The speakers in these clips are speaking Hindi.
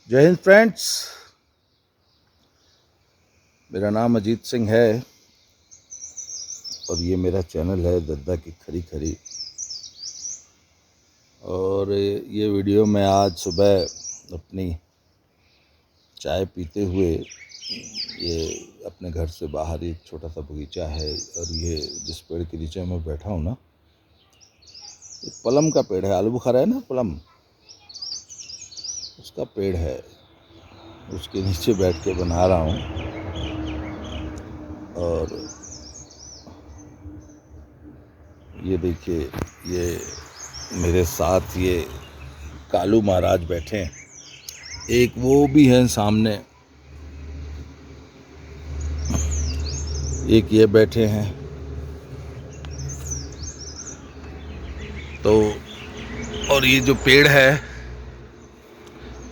जय हिंद फ्रेंड्स। मेरा नाम अजीत सिंह है और ये मेरा चैनल है दद्दा की खरी खरी। और ये वीडियो मैं आज सुबह अपनी चाय पीते हुए, ये अपने घर से बाहर एक छोटा सा बगीचा है और ये जिस पेड़ के नीचे मैं बैठा हूँ ना, ये पलम का पेड़ है। आलू बुखारा है ना, पलम, उसका पेड़ है। उसके नीचे बैठ के बना रहा हूँ। और ये देखिए, ये मेरे साथ ये कालू महाराज बैठे हैं, एक वो भी है सामने, एक ये बैठे हैं। तो और ये जो पेड़ है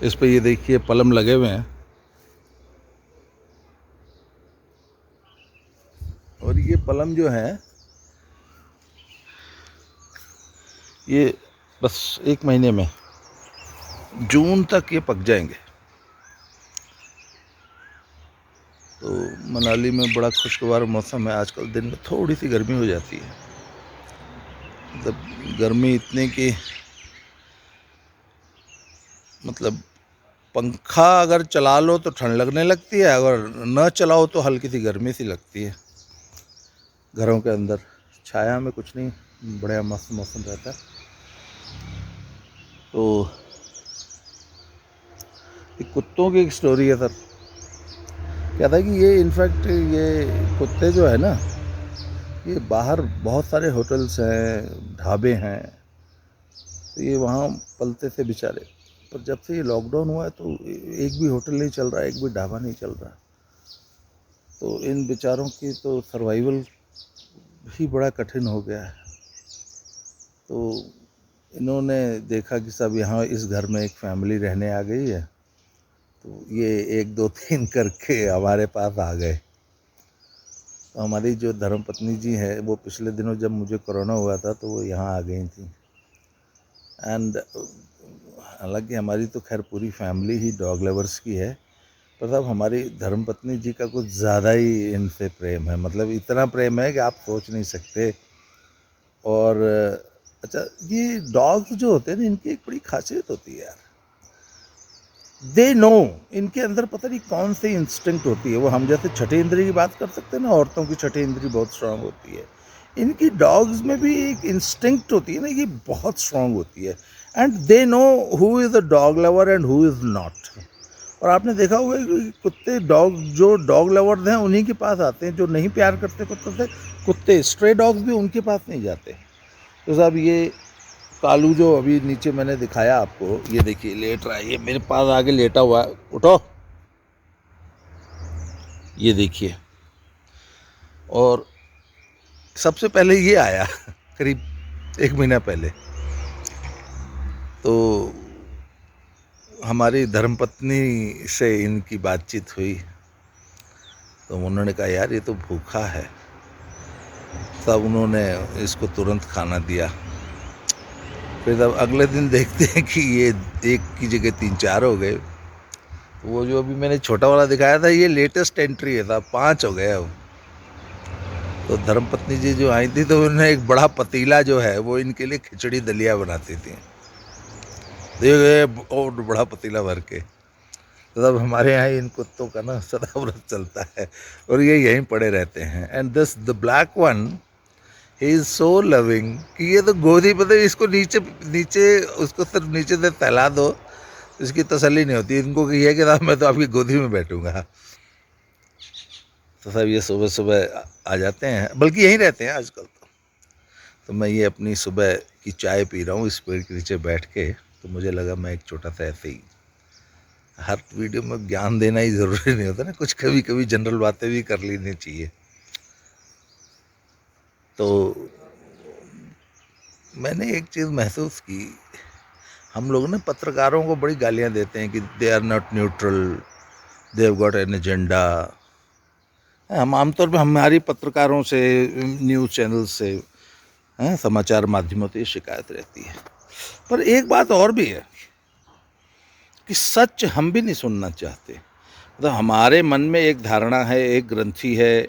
इस पे ये देखिए पलम लगे हुए हैं। और ये पलम जो है ये बस 1 महीने में जून तक ये पक जाएंगे। तो मनाली में बड़ा खुशगवार मौसम है आजकल। दिन में थोड़ी सी गर्मी हो जाती है, मतलब गर्मी इतनी कि मतलब पंखा अगर चला लो तो ठंड लगने लगती है, अगर न चलाओ तो हल्की सी गर्मी सी लगती है। घरों के अंदर छाया में कुछ नहीं, बढ़िया मस्त मौसम रहता है। तो एक कुत्तों की एक स्टोरी है सर। क्या था कि ये इनफैक्ट ये कुत्ते जो है ना, ये बाहर बहुत सारे होटल्स हैं, ढाबे हैं, तो ये वहाँ पलते थे बेचारे। पर जब से ये लॉकडाउन हुआ है तो एक भी होटल नहीं चल रहा, एक भी ढाबा नहीं चल रहा। तो इन बेचारों की तो सर्वाइवल भी बड़ा कठिन हो गया है। तो इन्होंने देखा कि सब यहाँ इस घर में एक फैमिली रहने आ गई है, तो ये 1 2 3 करके हमारे पास आ गए। तो हमारी जो धर्मपत्नी जी है वो पिछले दिनों जब मुझे कोरोना हुआ था तो वो यहाँ आ गई थी। एंड हालांकि हमारी तो खैर पूरी फैमिली ही डॉग लवर्स की है, पर साहब हमारी धर्मपत्नी जी का कुछ ज़्यादा ही इनसे प्रेम है। मतलब इतना प्रेम है कि आप सोच नहीं सकते। और अच्छा, ये डॉग्स जो होते हैं ना, इनकी एक बड़ी खासियत होती है यार। दे नो, इनके अंदर पता नहीं कौन सी इंस्टिंक्ट होती है। वो हम जैसे छठे इंद्रिय की बात कर सकते हैं ना, औरतों की छठे इंद्रिय बहुत स्ट्रांग होती है, इनकी डॉग्स में भी एक इंस्टिंक्ट होती है ना, ये बहुत स्ट्रांग होती है। And they know who is a dog lover and who is not. और आपने देखा होगा कि कुत्ते, डॉग, जो डॉग लवर्स हैं उन्हीं के पास आते हैं, जो नहीं प्यार करते कुत्तों से, कुत्ते स्ट्रे डॉग्स भी उनके पास नहीं जाते। तो साहब ये कालू जो अभी नीचे मैंने दिखाया आपको, ये देखिए लेट रहा है, ये मेरे पास आके लेटा हुआ है। उठो, ये देखिए। और सबसे पहले ये आया करीब 1 महीना पहले। तो हमारी धर्मपत्नी से इनकी बातचीत हुई, तो उन्होंने कहा यार ये तो भूखा है। तब उन्होंने इसको तुरंत खाना दिया। फिर तब अगले दिन देखते हैं कि ये 1 की जगह 3 4 हो गए। वो जो अभी मैंने छोटा वाला दिखाया था, ये लेटेस्ट एंट्री है था, 5 हो गया वो। तो धर्मपत्नी जी जो आई थी तो उन्होंने एक बड़ा पतीला जो है वो इनके लिए खिचड़ी दलिया बनाती थी, और बड़ा पतीला भर के। तो तब हमारे यहाँ इन कुत्तों का ना सदा व्रत चलता है और ये यहीं पड़े रहते हैं। And this the black one, he is so loving कि ये तो गोदी, पता है इसको नीचे नीचे, उसको सिर्फ नीचे से फैला दो, इसकी तसल्ली नहीं होती इनको कि ये कि साहब मैं तो आपकी गोदी में बैठूंगा। तो साहब ये सुबह सुबह आ जाते हैं, बल्कि यहीं रहते हैं आजकल। तो मैं ये अपनी सुबह की चाय पी रहा हूँ इस पेड़ के नीचे बैठ के। तो मुझे लगा मैं एक छोटा सा ऐसे ही, हर वीडियो में ज्ञान देना ही ज़रूरी नहीं होता ना, कुछ कभी कभी जनरल बातें भी कर लेनी चाहिए। तो मैंने एक चीज़ महसूस की, हम लोग ना पत्रकारों को बड़ी गालियाँ देते हैं कि they are not neutral, they have got an agenda. हम आमतौर पर हमारी पत्रकारों से, न्यूज़ चैनल से, समाचार माध्यमों से शिकायत रहती है। पर एक बात और भी है, कि सच हम भी नहीं सुनना चाहते। मतलब हमारे मन में एक धारणा है, एक ग्रंथि है,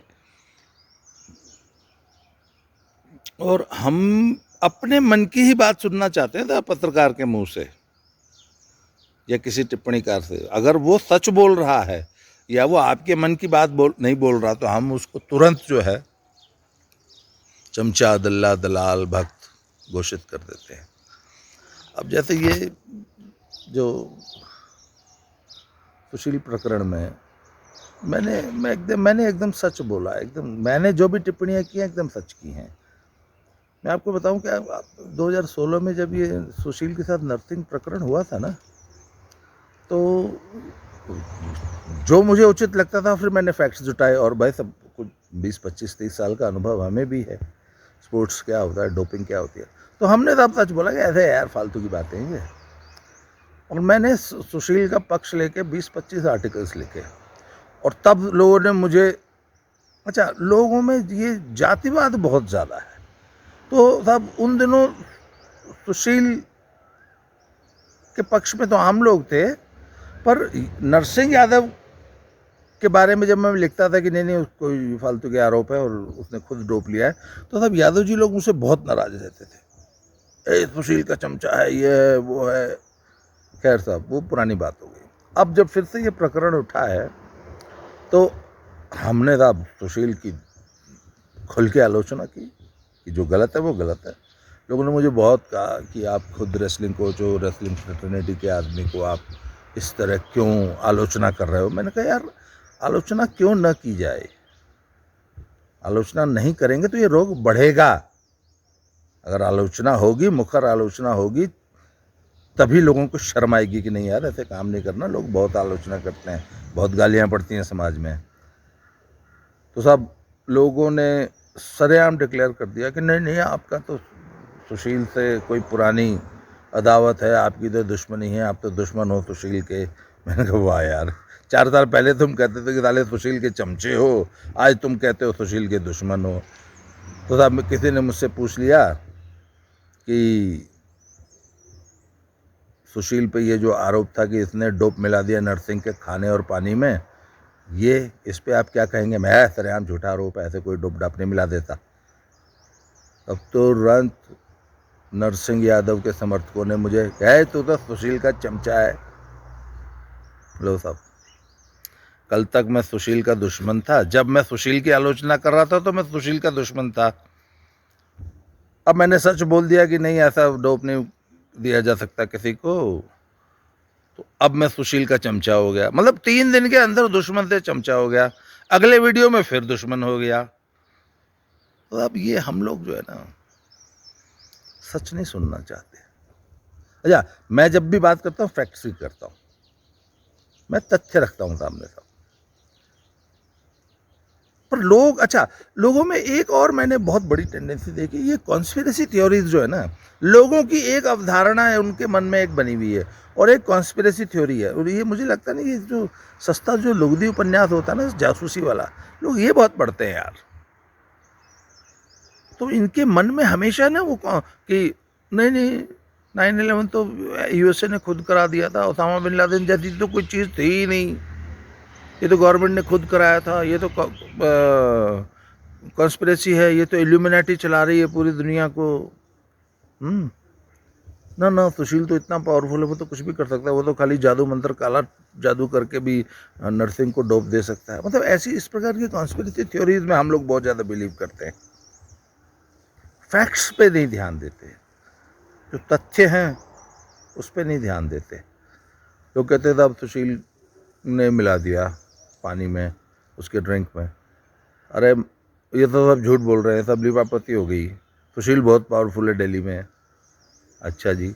और हम अपने मन की ही बात सुनना चाहते हैं ना पत्रकार के मुंह से या किसी टिप्पणीकार से। अगर वो सच बोल रहा है या वो आपके मन की बात नहीं बोल रहा, तो हम उसको तुरंत जो है चमचा, दल्ला, दलाल, भक्त घोषित कर देते हैं। अब जैसे ये जो सुशील प्रकरण में मैंने एकदम सच बोला, एकदम मैंने जो भी टिप्पणियां की हैं एकदम सच की हैं। मैं आपको बताऊं कि 2016 में जब ये सुशील के साथ नर्सिंग प्रकरण हुआ था ना, तो जो मुझे उचित लगता था फिर मैंने फैक्ट्स जुटाए। और भाई सब कुछ 20-25-30 साल का अनुभव हमें भी है, स्पोर्ट्स क्या होता है, डोपिंग क्या होती है। तो हमने तब सच बोला कि ऐसे यार फालतू की बातें हैं ये। और मैंने सुशील का पक्ष लेके 20-25 आर्टिकल्स लिखे। और तब लोगों ने मुझे, अच्छा लोगों में ये जातिवाद बहुत ज़्यादा है, तो साहब उन दिनों सुशील के पक्ष में तो आम लोग थे, पर नरसिंह यादव के बारे में जब मैं लिखता था कि नहीं कोई फालतू के आरोप है और उसने खुद डोप लिया है, तो सब यादव जी लोग मुझसे बहुत नाराज रहते थे। सुशील का चमचा है, ये है, वो है। खैर साहब वो पुरानी बात हो गई। अब जब फिर से ये प्रकरण उठा है, तो हमने साहब सुशील की खुल के आलोचना की कि जो गलत है वो गलत है। लोगों ने मुझे बहुत कहा कि आप खुद रेसलिंग कोच हो, रेसलिंग फ्रेटर्निटी के आदमी को आप इस तरह क्यों आलोचना कर रहे हो। मैंने कहा यार आलोचना क्यों न की जाए, आलोचना नहीं करेंगे तो ये रोग बढ़ेगा। अगर आलोचना होगी, मुखर आलोचना होगी, तभी लोगों को शर्म आएगी कि नहीं यार ऐसे काम नहीं करना। लोग बहुत आलोचना करते हैं, बहुत गालियां पड़ती हैं समाज में। तो सब लोगों ने सरेआम डिक्लेयर कर दिया कि नहीं नहीं आपका तो सुशील से कोई पुरानी अदावत है, आपकी तो दुश्मनी है, आप तो दुश्मन हो सुशील के। मैंने कहा वाह यार, 4 साल पहले तुम कहते थे कि साले सुशील के चमचे हो, आज तुम कहते हो सुशील के दुश्मन हो। तो साहब किसी ने मुझसे पूछ लिया कि सुशील पे ये जो आरोप था कि इसने डोप मिला दिया नरसिंह के खाने और पानी में, ये इस पे आप क्या कहेंगे। मैं सरेआम झूठा आरोप है, ऐसे कोई डोप डाप नहीं मिला देता। अब तुरंत नरसिंह यादव के समर्थकों ने मुझे कहा तू तो सुशील का चमचा है। लो साहब, कल तक मैं सुशील का दुश्मन था, जब मैं सुशील की आलोचना कर रहा था तो मैं सुशील का दुश्मन था। अब मैंने सच बोल दिया कि नहीं ऐसा डोप नहीं दिया जा सकता किसी को, तो अब मैं सुशील का चमचा हो गया। मतलब 3 दिन के अंदर दुश्मन से चमचा हो गया, अगले वीडियो में फिर दुश्मन हो गया। तो अब ये हम लोग जो है ना सच नहीं सुनना चाहते। अच्छा मैं जब भी बात करता हूँ फैक्ट्स भी करता हूँ, मैं तथ्य रखता हूँ सामने सब। पर लोग, अच्छा लोगों में एक और मैंने बहुत बड़ी टेंडेंसी देखी, ये कॉन्स्पिरेसी थ्योरीज जो है ना, लोगों की एक अवधारणा है उनके मन में एक बनी हुई है और एक कॉन्स्पिरेसी थ्योरी है। और ये मुझे लगता नहीं, ये जो सस्ता जो लुगदी उपन्यास होता है ना जासूसी वाला, लोग ये बहुत पढ़ते हैं यार। तो इनके मन में हमेशा ना वो कि नहीं नहीं 9/11 तो यूएसए ने खुद करा दिया था, ओसामा बिन लादेन जैसी तो कोई चीज़ थी ही नहीं, ये तो गवर्नमेंट ने खुद कराया था, ये तो कॉन्स्पिरेसी है, ये तो इल्यूमिनेटी चला रही है पूरी दुनिया को। ना ना सुशील तो इतना पावरफुल है, वो तो कुछ भी कर सकता है, वो तो खाली जादू मंत्र काला जादू करके भी नर्सिंग को डोप दे सकता है। मतलब ऐसी इस प्रकार की कॉन्स्पिरेसी थ्योरीज में हम लोग बहुत ज़्यादा बिलीव करते हैं, फैक्ट्स पे नहीं ध्यान देते, जो तथ्य हैं उस पर नहीं ध्यान देते। लोग कहते थे अब सुशील ने मिला दिया पानी में, उसके ड्रिंक में। अरे ये तो सब झूठ बोल रहे हैं, सब लीपापत्ति हो गई। सुशील बहुत पावरफुल है दिल्ली में। अच्छा जी,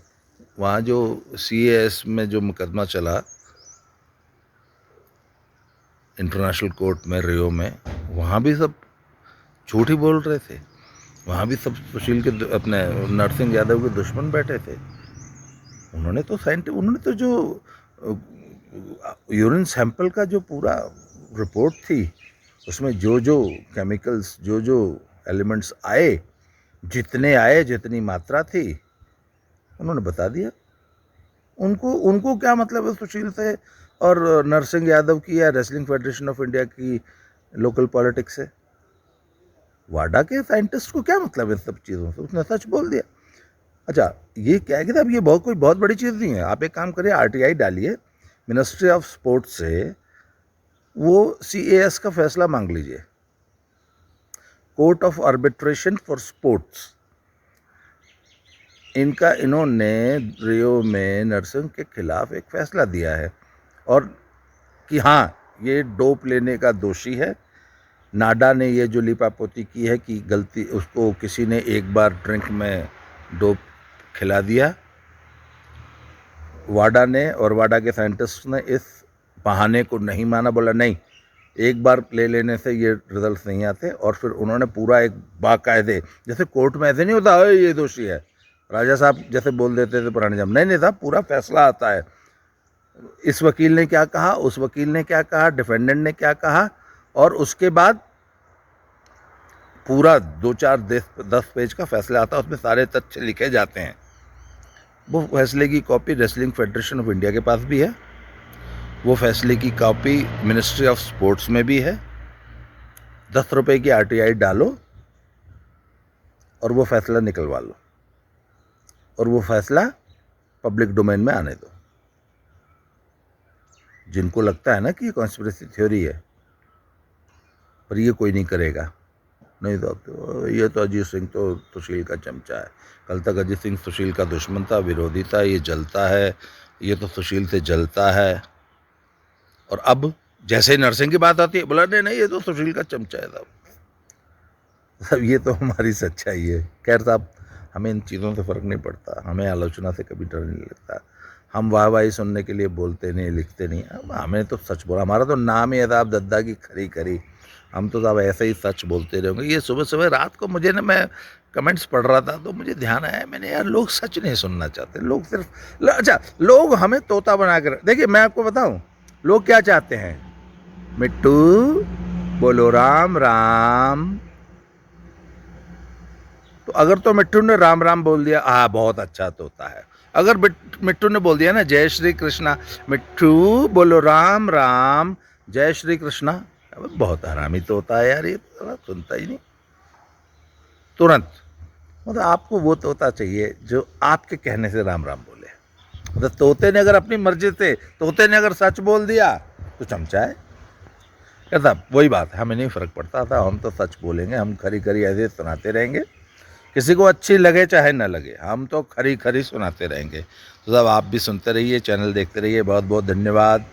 वहाँ जो CAS में जो मुकदमा चला इंटरनेशनल कोर्ट में रियो में, वहाँ भी सब झूठ ही बोल रहे थे। वहाँ भी सब सुशील के अपने नरसिंह यादव के दुश्मन बैठे थे। उन्होंने तो जो यूरिन सैंपल का जो पूरा रिपोर्ट थी, उसमें जो जो केमिकल्स, जो जो एलिमेंट्स आए, जितने आए, जितनी मात्रा थी, उन्होंने बता दिया। उनको उनको क्या मतलब है सुशील से और नरसिंह यादव की या रेसलिंग फेडरेशन ऑफ इंडिया की लोकल पॉलिटिक्स से? वाडा के साइंटिस्ट को क्या मतलब है सब चीज़ों से? उसने सच बोल दिया। अच्छा, ये क्या है कि अब ये कोई बहुत बड़ी चीज़ नहीं है। आप एक काम करिए, आरटीआई डालिए मिनिस्ट्री ऑफ स्पोर्ट्स से, वो सीएएस का फैसला मांग लीजिए, court of arbitration for sports. इन्होंने रियो में नरसिंह के खिलाफ एक फैसला दिया है और कि हाँ ये डोप लेने का दोषी है। नाडा ने ये जो लिपापोती की है कि गलती उसको किसी ने एक बार ड्रिंक में डोप खिला दिया, वाडा ने और वाडा के साइंटिस्ट ने इस बहाने को नहीं माना, बोला नहीं एक बार ले लेने से ये रिजल्ट नहीं आते। और फिर उन्होंने पूरा एक बाकायदे, जैसे कोर्ट में ऐसे नहीं होता ये दोषी है, राजा साहब जैसे बोल देते थे पुराने जब, नहीं साहब पूरा फैसला आता है। इस वकील ने क्या कहा, उस वकील ने क्या कहा, डिफेंडेंट ने क्या कहा, और उसके बाद पूरा 2-4-10 पेज का फैसला आता है, उसमें सारे तथ्य लिखे जाते हैं। वो फैसले की copy wrestling federation of India के पास भी है, वो फैसले की कॉपी मिनिस्ट्री ऑफ स्पोर्ट्स में भी है। 10 रुपए की आरटीआई डालो और वो फैसला निकलवा लो और वो फैसला पब्लिक डोमेन में आने दो। जिनको लगता है ना कि ये कॉन्स्पिरेसी थ्योरी है, पर ये कोई नहीं करेगा, नहीं तो ये तो अजीत सिंह तो सुशील का चमचा है। कल तक अजीत सिंह सुशील का दुश्मन था, विरोधी था, ये जलता है, ये तो सुशील से जलता है। और अब जैसे ही नरसिंह की बात आती है, बोला नहीं ये तो सुशील का चमचा है साहब। ये तो हमारी सच्चाई है। खैर साहब, हमें इन चीज़ों से फ़र्क नहीं पड़ता, हमें आलोचना से कभी डर नहीं लगता। हम वाहवाही सुनने के लिए बोलते नहीं, लिखते नहीं, हमें तो सच बोला, हमारा तो नाम ही है साहब दद्दा की खरी खरी। हम तो साहब ऐसे ही सच बोलते रहेंगे। ये सुबह सुबह रात को मुझे ना, मैं कमेंट्स पढ़ रहा था तो मुझे ध्यान आया, मैंने यार लोग सच नहीं सुनना चाहते, लोग सिर्फ अच्छा लोग हमें तोता बना कर। देखिए मैं आपको बताऊं लोग क्या चाहते हैं, मिट्टू बोलो राम राम। तो अगर तो मिट्टू ने राम राम बोल दिया, बहुत अच्छा तोता है। अगर मिट्टू ने बोल दिया ना जय श्री कृष्णा, मिट्टू बोलो राम राम जय श्री कृष्णा, बहुत हरामी तोता है यार, ये तो सुनता ही नहीं तुरंत। मतलब आपको वो तोता चाहिए जो आपके कहने से राम राम बोले। मतलब तोते ने अगर अपनी मर्जी से, तोते ने अगर सच बोल दिया तो चमचा है। क्या साहब वही बात है, हमें नहीं फ़र्क पड़ता था, हम तो सच बोलेंगे, हम खरी खरी ऐसे सुनाते रहेंगे, किसी को अच्छी लगे चाहे न लगे, हम तो खरी खरी सुनाते रहेंगे। तो साहब आप भी सुनते रहिए, चैनल देखते रहिए। बहुत बहुत धन्यवाद।